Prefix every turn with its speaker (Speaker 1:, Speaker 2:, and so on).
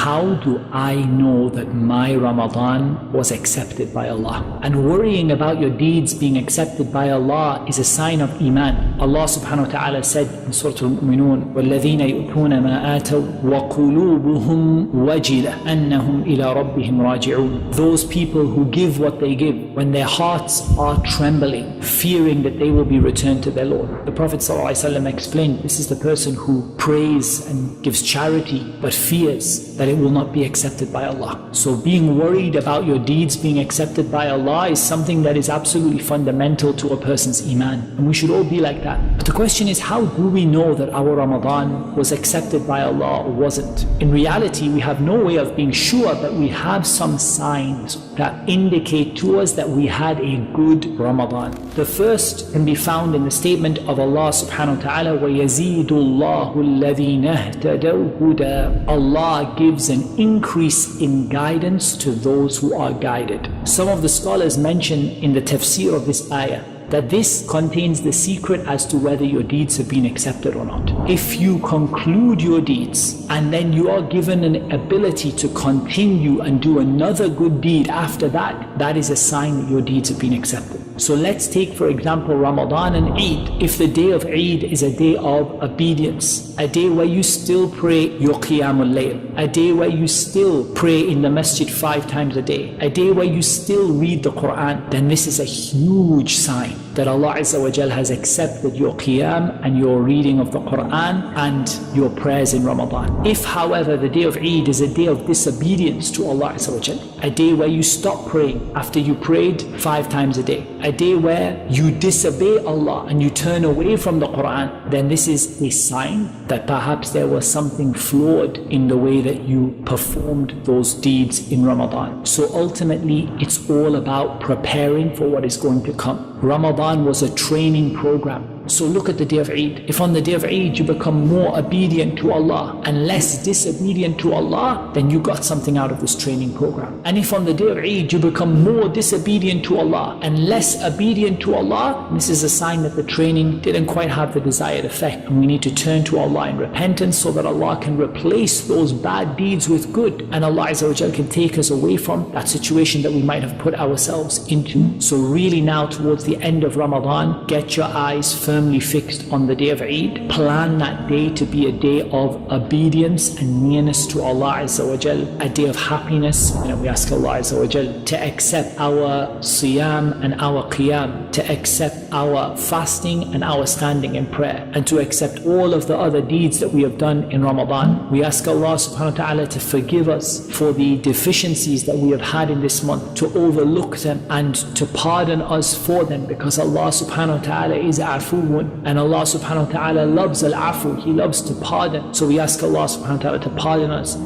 Speaker 1: how do I know that my Ramadan was accepted by Allah? And worrying about your deeds being accepted by Allah is a sign of Iman. Allah subhanahu wa ta'ala said in Surah Al-Mu'minun, وَالَّذِينَ يُؤْتُونَ مَا آتَوْا وَقُلُوبُهُمْ وَجِلَةٌ أَنَّهُمْ إِلَىٰ رَبِّهِمْ رَاجِعُونَ. Those people who give what they give, when their hearts are trembling, fearing that they will be returned to their Lord. The Prophet ﷺ explained, this is the person who prays and gives charity, but fears that it will not be accepted by Allah. So being worried about your deeds being accepted by Allah is something that is absolutely fundamental to a person's Iman. And we should all be like that. But the question is, how do we know that our Ramadan was accepted by Allah or wasn't? In reality, we have no way of being sure, but we have some signs that indicate to us that we had a good Ramadan. The first can be found in the statement of Allah subhanahu wa ta'ala, وَيَزِيدُ اللَّهُ الَّذِينَ اهْتَدَوْا هُدًى. Allah gives an increase in guidance to those who are guided. Some of the scholars mention in the tafsir of this ayah that this contains the secret as to whether your deeds have been accepted or not. If you conclude your deeds and then you are given an ability to continue and do another good deed after that, that is a sign that your deeds have been accepted. So let's take, for example, Ramadan and Eid. If the day of Eid is a day of obedience, a day where you still pray your Qiyamul Layl, a day where you still pray in the masjid 5 times a day, a day where you still read the Quran, then this is a huge sign that Allah Azza wa Jal has accepted your Qiyam and your reading of the Quran and your prayers in Ramadan. If, however, the day of Eid is a day of disobedience to Allah Azza wa Jal, a day where you stop praying after you prayed 5 times a day, a day where you disobey Allah and you turn away from the Quran, then this is a sign that perhaps there was something flawed in the way that you performed those deeds in Ramadan. So ultimately, it's all about preparing for what is going to come. Ramadan was a training program. So look at the day of Eid. If on the day of Eid you become more obedient to Allah and less disobedient to Allah, then you got something out of this training program. And if on the day of Eid you become more disobedient to Allah and less obedient to Allah, this is a sign that the training didn't quite have the desired effect. And we need to turn to Allah in repentance so that Allah can replace those bad deeds with good. And Allah Azza wa Jal can take us away from that situation that we might have put ourselves into. So really now towards the end of Ramadan, get your eyes firmly fixed on the day of Eid. Plan that day to be a day of obedience and nearness to Allah Azza wa Jal, a day of happiness. And we ask Allah Azza wa Jal to accept our siyam and our qiyam, to accept our fasting and our standing in prayer, and to accept all of the other deeds that we have done in Ramadan. We ask Allah subhanahu wa ta'ala to forgive us for the deficiencies that we have had in this month, to overlook them and to pardon us for them, because Allah subhanahu wa ta'ala is afuun, and Allah subhanahu wa ta'ala loves al-afu. He loves to pardon. So we ask Allah subhanahu wa ta'ala to pardon us